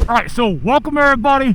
Alright, so welcome everybody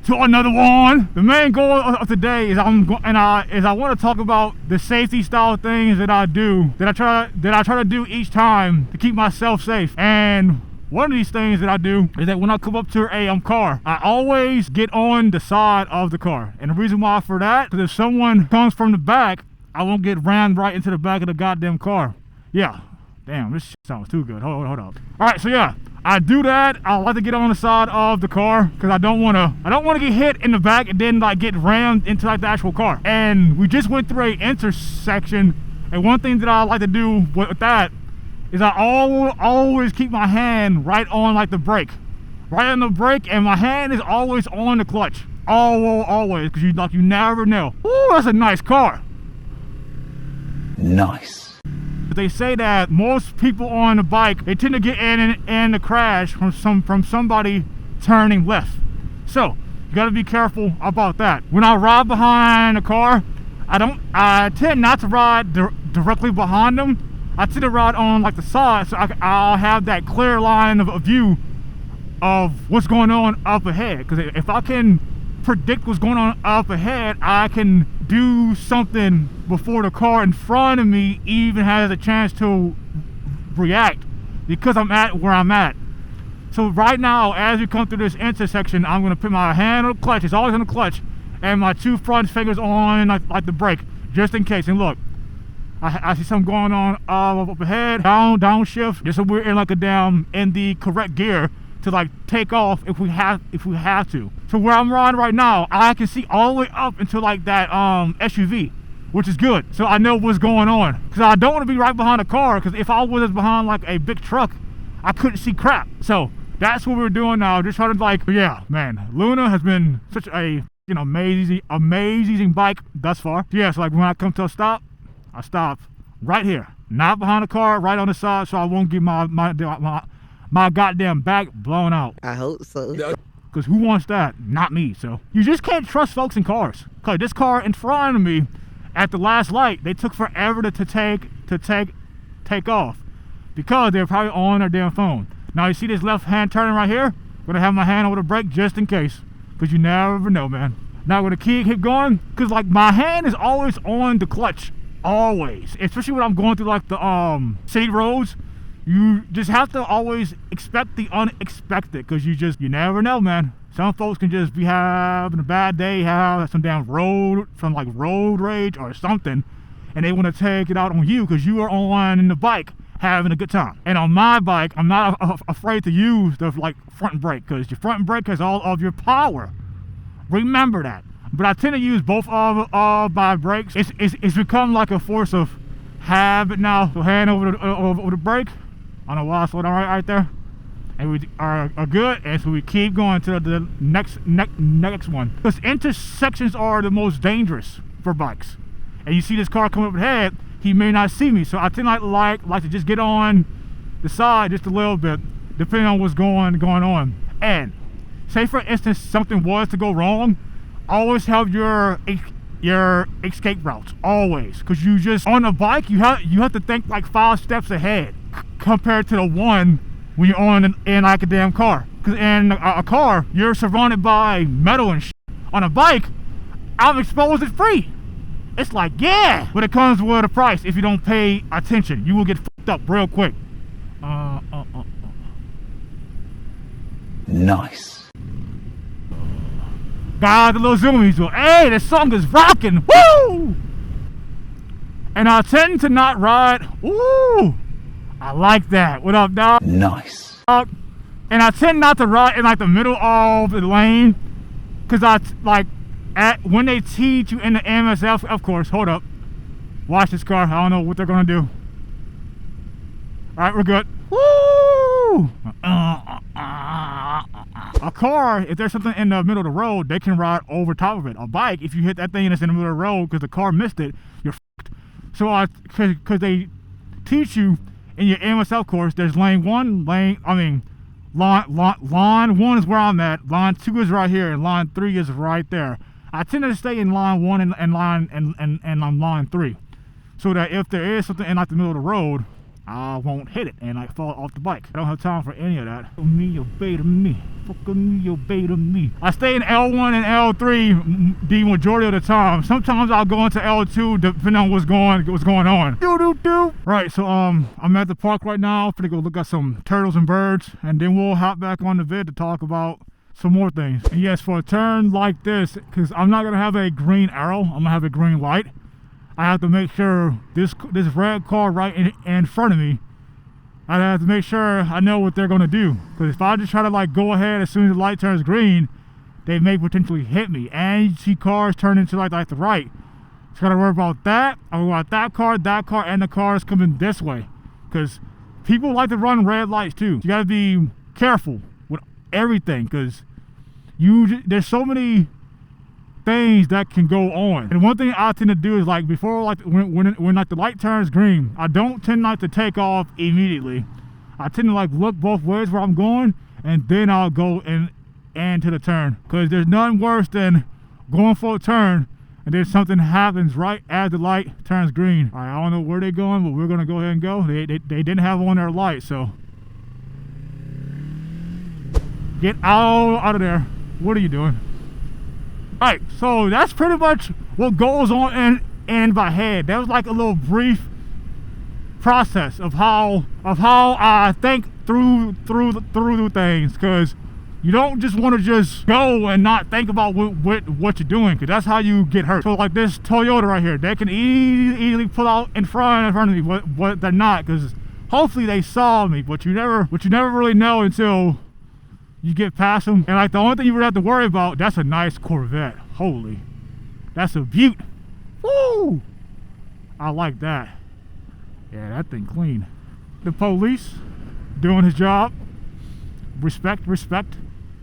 to another one. The main goal of today is I want to talk about the safety style things that I do, that I try to do each time to keep myself safe. And one of these things that I do is that when I come up to a car, I always get on the side of the car. And the reason why for that, because if someone comes from the back, I won't get rammed right into the back of the goddamn car. Yeah. Damn, this shit sounds too good. Hold up. Alright, so yeah, I do that. I like to get on the side of the car because I don't want to get hit in the back and then like get rammed into like the actual car. And we just went through an intersection, and one thing that I like to do with that is I always keep my hand right on like the brake. Right on the brake, and my hand is always on the clutch. Always, because you never know. Ooh, that's a nice car. Nice. They say that most people on the bike, they tend to get in the crash from somebody turning left. So you got to be careful about that. When I ride behind a car, I tend not to ride directly behind them. I tend to ride on like the side, so I'll have that clear line of view of what's going on up ahead. Because if I can predict what's going on up ahead, I can do something before the car in front of me even has a chance to react, because I'm at where I'm at. So right now, as we come through this intersection, I'm going to put my hand on the clutch. It's always on the clutch, and my two front fingers on like the brake, just in case. And look, I see something going on up ahead. Downshift, just so we're in like in the correct gear to like take off if we have to. So where I'm riding right now, I can see all the way up into like that SUV, which is good. So I know what's going on, because I don't want to be right behind a car, because if I was behind like a big truck, I couldn't see crap. So that's what we're doing now, just trying to like, yeah, man, Luna has been such a amazing bike thus far. Yeah, so like when I come to a stop, I stop right here, not behind the car, right on the side, so I won't get my goddamn back blown out. I hope so. Because who wants that? Not me. So you just can't trust folks in cars. Because this car in front of me at the last light, they took forever to take off, because they're probably on their damn phone. Now you see this left hand turning right here? I'm gonna have my hand over the brake just in case, because you never know, man. Now I'm gonna keep going, because like my hand is always on the clutch, always. Especially when I'm going through like the city roads. You just have to always expect the unexpected, because you never know, man. Some folks can just be having a bad day, have some damn road rage or something, and they want to take it out on you because you are on the bike having a good time. And on my bike, I'm not afraid to use the like front brake, because your front brake has all of your power. Remember that. But I tend to use both of my brakes. It's become like a force of habit now. So hand over the brake. I don't know why I slowed down right there, and we are good, and so we keep going to the next one, because intersections are the most dangerous for bikes. And you see this car coming up ahead, he may not see me, so I tend to like to just get on the side just a little bit, depending on what's going on. And say for instance something was to go wrong, always have your escape routes, always, because you just on a bike you have to think like 5 steps ahead compared to the one when you're on in like a damn car. Because in a car, you're surrounded by metal and shit. On a bike, I'm exposed and free. It's like, yeah, but it comes with a price. If you don't pay attention, you will get fucked up real quick. Nice. Got the little zoomies. So, hey, this song is rocking. Woo! And I tend to not ride. Ooh, I like that. What up, dog? Nice. And I tend not to ride in like the middle of the lane, because when they teach you in the MSF, of course, hold up. Watch this car. I don't know what they're gonna do. Alright, we're good. Woo! A car, if there's something in the middle of the road, they can ride over top of it. A bike, if you hit that thing that's in the middle of the road because the car missed it, you're f***ed. So because they teach you in your MSL course, there's lane 1, line 1 is where I'm at, line 2 is right here, and line 3 is right there. I tend to stay in line 1 and line 3, so that if there is something in like the middle of the road, I won't hit it and like fall off the bike. I don't have time for any of that. Me, obey to me. Fuck me, obey to me. I stay in L1 and L3 the majority of the time. Sometimes I'll go into L2 depending on what's going on. Do. Right, so I'm at the park right now. Gonna go look at some turtles and birds, and then we'll hop back on the vid to talk about some more things. And yes, for a turn like this, because I'm not gonna have a green arrow, I'm gonna have a green light. I have to make sure this red car right in front of me, I have to make sure I know what they're gonna do. Because if I just try to like go ahead as soon as the light turns green, they may potentially hit me. And you see cars turn into like the right. So gotta worry about that. I worry about that car, and the cars coming this way. Because people like to run red lights too. You gotta be careful with everything, because there's so many things that can go on. And one thing I tend to do is like before, like when like the light turns green, I don't tend not to take off immediately. I tend to like look both ways where I'm going, and then I'll go and to the turn, because there's nothing worse than going for a turn and then something happens right as the light turns green. All right, I don't know where they're going, but we're gonna go ahead and go. They didn't have on their light, so get out of there. What are you doing? Alright, so that's pretty much what goes on in my head. That was like a little brief process of how I think through things, because you don't just want to just go and not think about what you're doing, because that's how you get hurt. So like this Toyota right here, they can easily pull out in front of me, but they're not, because hopefully they saw me, but you never really know until you get past them. And like the only thing you would have to worry about, that's a nice Corvette. Holy, that's a beaut. Woo! I like that. Yeah, that thing clean. The police doing his job. Respect.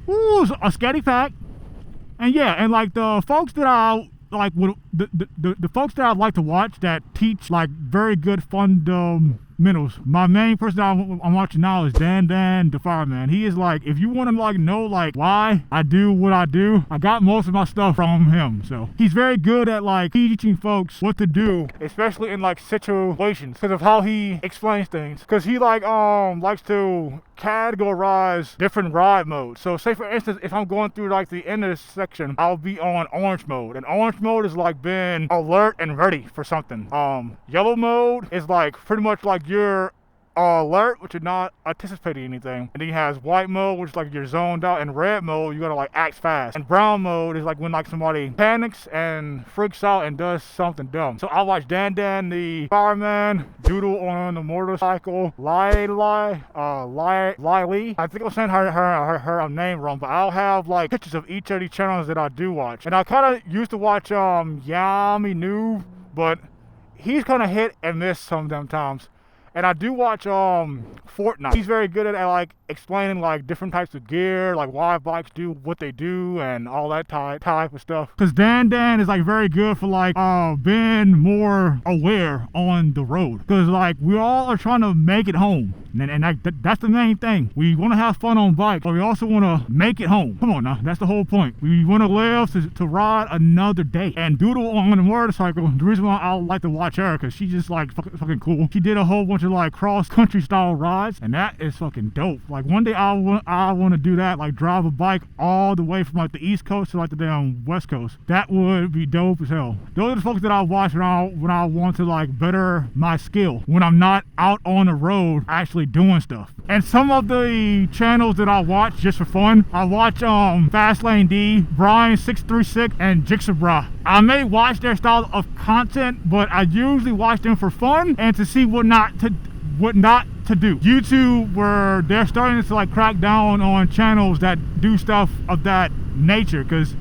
Ooh, a scatty pack. And yeah, and like the folks that I like, the folks that I like to watch that teach like very good fundamentals. My main person that I'm watching now is Dan the fireman. He is like, if you want to like know like why I do what I do, I got most of my stuff from him. So he's very good at like teaching folks what to do, especially in like situations, because of how he explains things. Because he like likes to categorize different ride modes. So say for instance, if I'm going through like the intersection, I'll be on orange mode, and orange mode is like being alert and ready for something. Yellow mode is like pretty much like you're alert, but you're not anticipating anything. And then he has white mode, which is like you're zoned out, and red mode, you gotta like act fast. And brown mode is like when like somebody panics and freaks out and does something dumb. So I watch Dan the fireman, Doodle on the motorcycle, Lily. I think I'm saying her name wrong, but I'll have like pictures of each of these channels that I do watch. And I kind of used to watch Yami Noob, but he's kind of hit and miss some of them times. And I do watch Fortnite. He's very good at like explaining like different types of gear, like why bikes do what they do and all that type of stuff. Because Dan is like very good for like being more aware on the road. Because like we all are trying to make it home. And that's the main thing. We want to have fun on bikes, but we also want to make it home. Come on now, that's the whole point. We want to live to ride another day. And Doodle on the motorcycle, the reason why I like to watch her, because she's just like fucking cool. She did a whole bunch of like cross country style rides, and that is fucking dope. Like one day I want to do that, like drive a bike all the way from like the East Coast to like the damn West Coast. That would be dope as hell. Those are the folks that I watch when I want to like better my skill, when I'm not out on the road actually doing stuff. And some of the channels that I watch just for fun, I watch Fastlane D, Brian 636, and Jigsaw. I may watch their style of content, but I usually watch them for fun and to see what not to do. YouTube, where they're starting to like crack down on channels that do stuff of that nature, because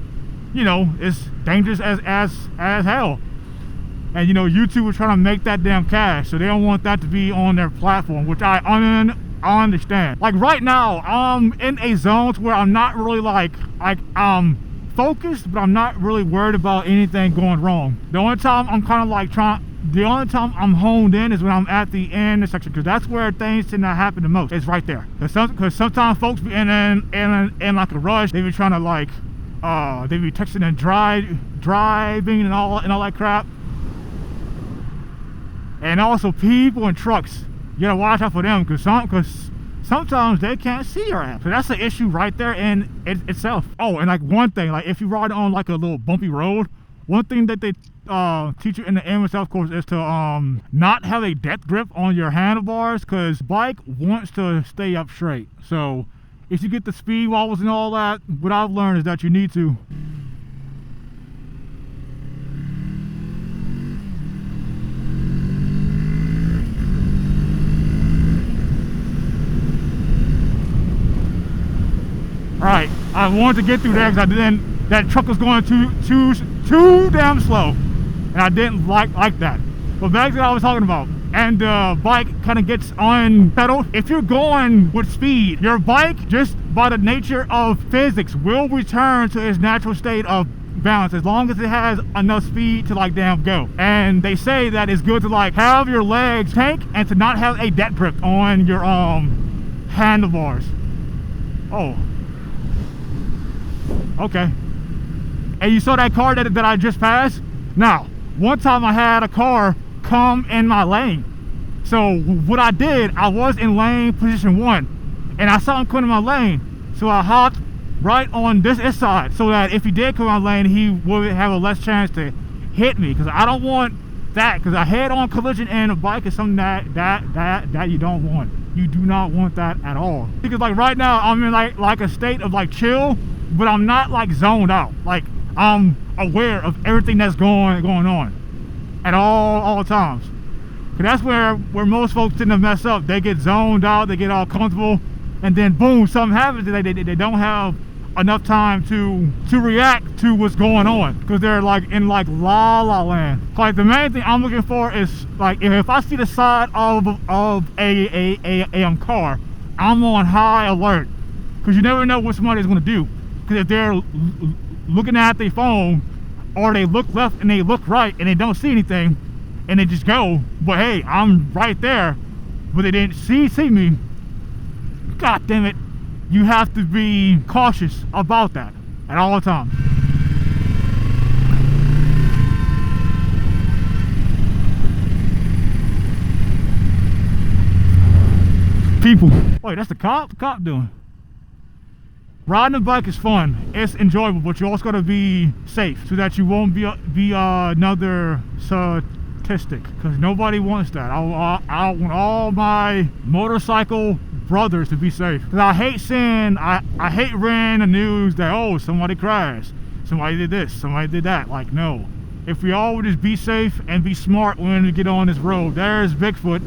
you know it's dangerous as hell. And you know, YouTube is trying to make that damn cash, so they don't want that to be on their platform, which I understand. Like right now, I'm in a zone where I'm not really like I'm focused, but I'm not really worried about anything going wrong. The only time I'm kind of like the only time I'm honed in is when I'm at the intersection, because that's where things tend to happen the most. It's right there. Because sometimes folks be in like a rush. They be trying to like they be texting and driving and all that crap. And also people and trucks. you gotta watch out for them, because sometimes they can't see your ass. So that's the issue right there in itself. Oh, and like one thing, like if you ride on like a little bumpy road, one thing that they teach you in the amateur course is to not have a death grip on your handlebars, because bike wants to stay up straight. So if you get the speed wobbles and all that, what I've learned is that you need to Alright, I wanted to get through there because that truck was going too damn slow, and I didn't like that. But back to what I was talking about, and the bike kind of gets unsettled. If you're going with speed, your bike, just by the nature of physics, will return to its natural state of balance as long as it has enough speed to like damn go. And they say that it's good to like have your legs tank and to not have a death grip on your handlebars. Oh. Okay. And you saw that car that I just passed? Now, one time I had a car come in my lane. So what I did, I was in lane position 1, and I saw him come in my lane. So I hopped right on this side, so that if he did come in my lane, he would have a less chance to hit me, because I don't want that, because a head-on collision in a bike is something that you don't want. You do not want that at all. Because like right now, I'm in like a state of like chill, but I'm not like zoned out. Like I'm aware of everything that's going on at all times. Cause that's where most folks tend to mess up. They get zoned out, they get all comfortable, and then boom, something happens. They don't have enough time to react to what's going on, because they're like in like la land. Like the main thing I'm looking for is like if I see the side of a car, I'm on high alert, because you never know what somebody's going to do. Because if they're looking at their phone, or they look left and they look right and they don't see anything and they just go, but hey, I'm right there, but they didn't see me, god damn it, you have to be cautious about that at all times. People, wait, that's the cop? The cop doing? Riding a bike is fun, it's enjoyable, but you also gotta be safe so that you won't be another statistic, because nobody wants that. I want all my motorcycle brothers to be safe, because I hate seeing, I hate reading the news that, oh, somebody crashed, somebody did this, somebody did that. Like, no. If we all would just be safe and be smart when we get on this road, there's Bigfoot,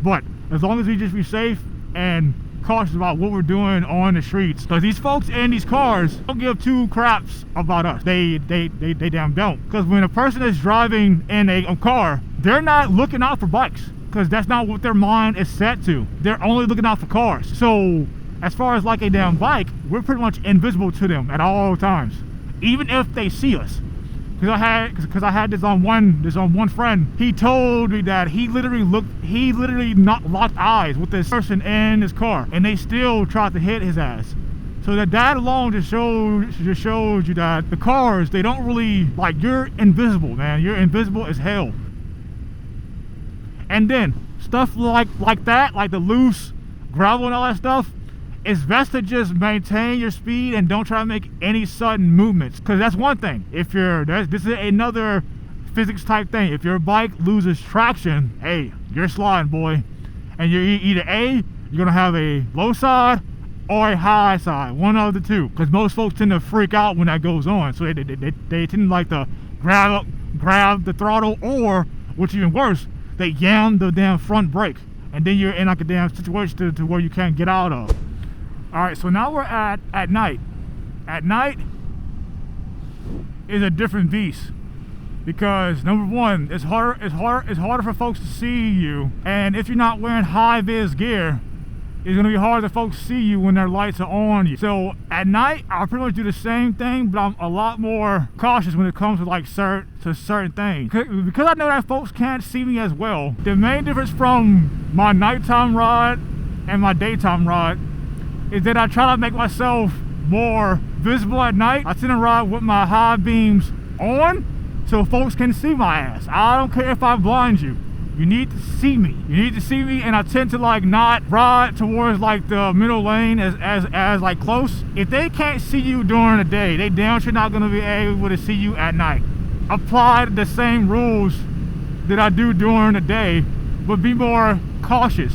but as long as we just be safe and cautious about what we're doing on the streets, because these folks in these cars don't give two craps about us. They damn don't. Because when a person is driving in a car, they're not looking out for bikes, because that's not what their mind is set to. They're only looking out for cars. So as far as like a damn bike, we're pretty much invisible to them at all times, even if they see us. Because I had this on one friend. He told me that he literally not locked eyes with this person in his car, and they still tried to hit his ass. So that alone just shows you that the cars, they don't really, like, you're invisible, man. You're invisible as hell. And then stuff like that, like the loose gravel and all that stuff, it's best to just maintain your speed and don't try to make any sudden movements, because that's one thing. If this is another physics type thing. If your bike loses traction, hey, you're sliding, boy. And you're either you're gonna have a low side or a high side, one of the two, because most folks tend to freak out when that goes on. So they tend to like to grab the throttle, or what's even worse, they yam the damn front brake, and then you're in like a damn situation to where you can't get out of. All right, so now we're at night. At night is a different beast, because number one, it's harder for folks to see you, and if you're not wearing high vis gear, it's gonna be hard for folks to see you when their lights are on you. So at night, I'll pretty much do the same thing, but I'm a lot more cautious when it comes to like certain things, because I know that folks can't see me as well. The main difference from my nighttime ride and my daytime ride is that I try to make myself more visible at night. I tend to ride with my high beams on so folks can see my ass. I don't care if I blind you. You need to see me. You need to see me, and I tend to like not ride towards like the middle lane as like close. If they can't see you during the day, they damn sure not gonna be able to see you at night. Apply the same rules that I do during the day, but be more cautious.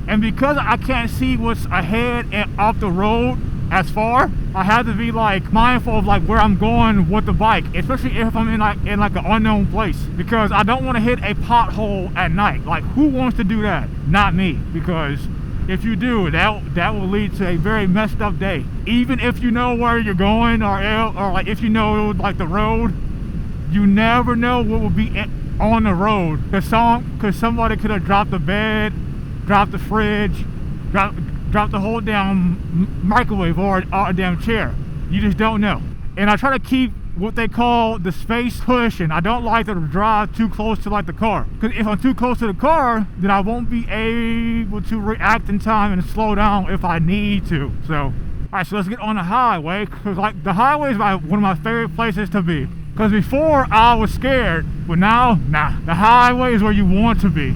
And because I can't see what's ahead and off the road as far, I have to be like mindful of like where I'm going with the bike, especially if I'm in like an unknown place, because I don't want to hit a pothole at night. Like, who wants to do that? Not me, because if you do, that will lead to a very messed up day. Even if you know where you're going, or like if you know like the road, you never know what will be on the road, because somebody could have dropped the bed, dropped the fridge, dropped the whole damn microwave or a damn chair. You just don't know. And I try to keep what they call the space cushion. I don't like to drive too close to like the car, because if I'm too close to the car, then I won't be able to react in time and slow down if I need to. So, all right, so let's get on the highway, because like the highway is one of my favorite places to be. Because before I was scared, but now, nah, the highway is where you want to be.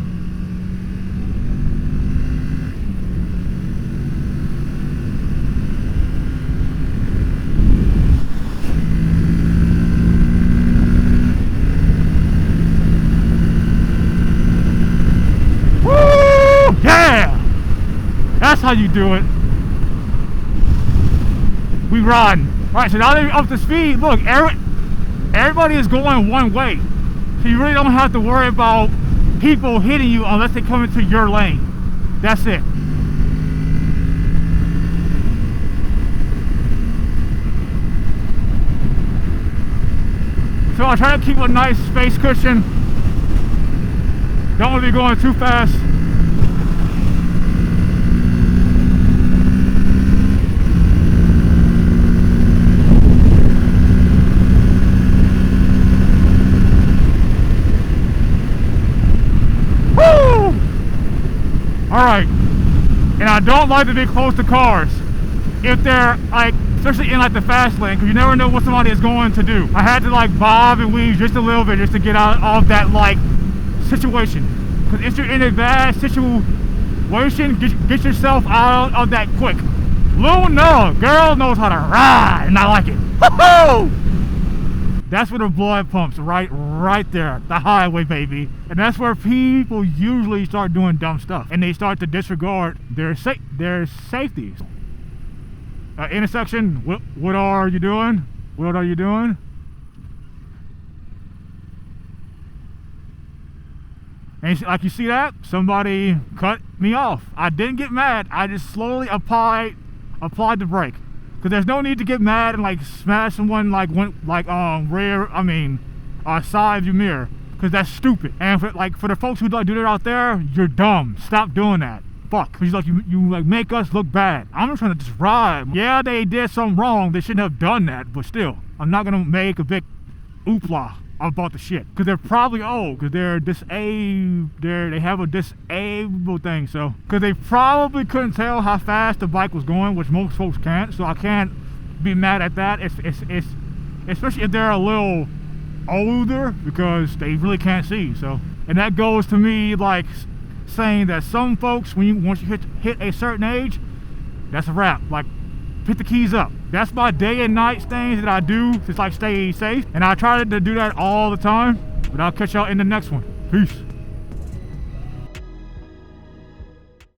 Woo! Yeah! That's how you do it. We riding. Alright, so now that we're up to speed, look, everybody is going one way, so you really don't have to worry about people hitting you unless they come into your lane. That's it. So I try to keep a nice space cushion. Don't want to be going too fast. Alright, and I don't like to be close to cars if they're like, especially in like the fast lane, because you never know what somebody is going to do. I had to like bob and weave just a little bit just to get out of that like situation, because if you're in a bad situation, get yourself out of that quick. Luna, girl knows how to ride, and I like it. Woo-hoo! That's where the blood pumps, right there, the highway, baby. And that's where people usually start doing dumb stuff, and they start to disregard their safety. Intersection, what are you doing? What are you doing? And like, you see that? Somebody cut me off. I didn't get mad. I just slowly applied the brake. Because there's no need to get mad and like smash someone like side of your mirror, because that's stupid. And for the folks who like do that out there, you're dumb. Stop doing that. Fuck. Because you like make us look bad. I'm just trying to just ride. Yeah, they did something wrong. They shouldn't have done that, but still, I'm not gonna make a big oopla about the shit, because they're probably old, because they're disabled. They have a disabled thing, so because they probably couldn't tell how fast the bike was going, which most folks can't. So I can't be mad at that. It's especially if they're a little older, because they really can't see. So, and that goes to me like saying that some folks, once you hit a certain age, that's a wrap. Like, pick the keys up. That's my day and night things that I do to like stay safe, and I try to do that all the time. But I'll catch y'all in the next one. Peace.